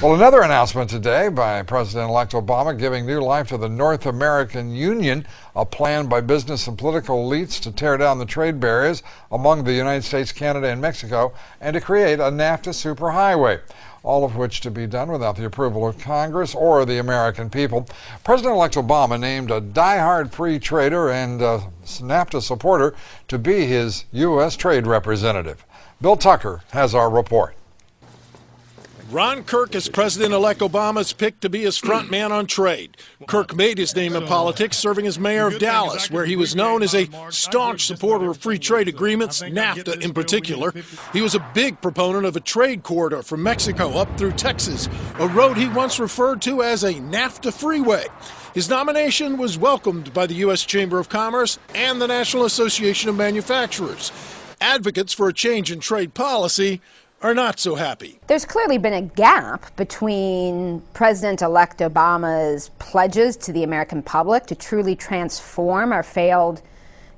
Well, another announcement today by President-elect Obama giving new life to the North American Union, a plan by business and political elites to tear down the trade barriers among the United States, Canada, and Mexico, and to create a NAFTA superhighway, all of which to be done without the approval of Congress or the American people. President-elect Obama named a die-hard free trader and NAFTA supporter to be his U.S. trade representative. Bill Tucker has our report. Ron Kirk is President-elect Obama's pick to be his front man on trade. Kirk made his name in politics serving as mayor of Dallas, where he was known as a staunch supporter of free trade agreements, NAFTA in particular. He was a big proponent of a trade corridor from Mexico up through Texas, a road he once referred to as a NAFTA freeway. His nomination was welcomed by the U.S. Chamber of Commerce and the National Association of Manufacturers. Advocates for a change in trade policy are not so happy. There's clearly been a gap between President-elect Obama's pledges to the American public to truly transform our failed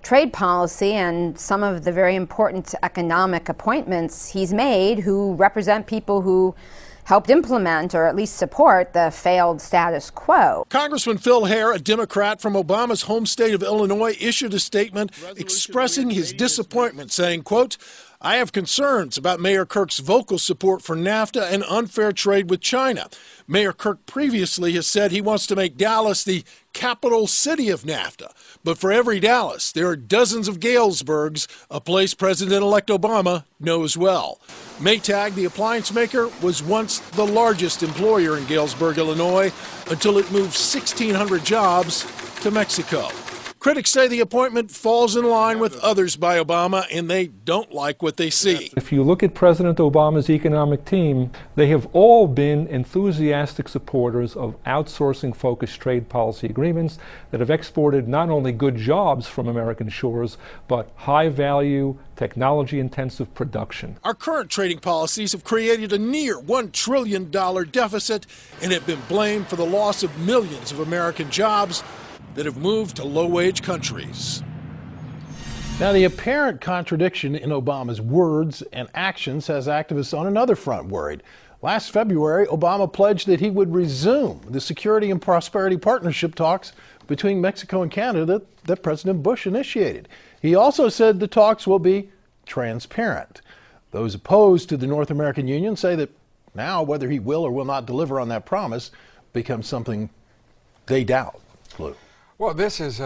trade policy and some of the very important economic appointments he's made who represent people who helped implement or at least support the failed status quo. Congressman Phil Hare, a Democrat from Obama's home state of Illinois, issued a statement expressing his disappointment, saying, quote, "I have concerns about Mayor Kirk's vocal support for NAFTA and unfair trade with China. Mayor Kirk previously has said he wants to make Dallas the capital city of NAFTA. But for every Dallas, there are dozens of Galesburgs, a place President-elect Obama knows well. Maytag, the appliance maker, was once the largest employer in Galesburg, Illinois, until it moved 1,600 jobs to Mexico. Critics say the appointment falls in line with others by Obama, and they don't like what they see. If you look at President Obama's economic team, they have all been enthusiastic supporters of outsourcing-focused trade policy agreements that have exported not only good jobs from American shores, but high-value, technology-intensive production. Our current trading policies have created a near $1 trillion deficit and have been blamed for the loss of millions of American jobs that have moved to low-wage countries. Now, the apparent contradiction in Obama's words and actions has activists on another front worried. Last February, Obama pledged that he would resume the Security and Prospoerity Partnership talks between Mexico and Canada that President Bush initiated. He also said the talks will be transparent. Those opposed to the North American Union say that now whether he will or will not deliver on that promise becomes something they doubt. Lou. Well, this is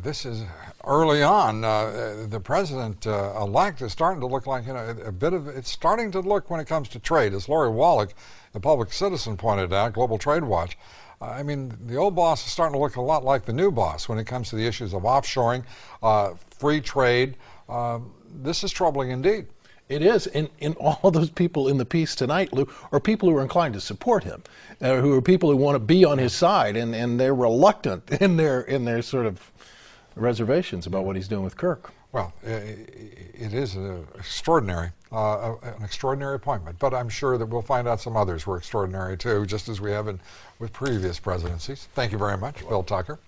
this is early on. The president-elect is starting to look like it's starting to look when it comes to trade, as Lori Wallach, the public citizen, pointed out, Global Trade Watch. I mean, the old boss is starting to look a lot like the new boss when it comes to the issues of offshoring, free trade. This is troubling indeed. It is, and all those people in the piece tonight, Lou, are people who are inclined to support him, who are people who want to be on his side, and they're reluctant in their sort of reservations about what he's doing with Kirk. Well, it is an extraordinary appointment, but I'm sure that we'll find out some others were extraordinary too, just as we have with previous presidencies. Thank you very much, Bill Tucker.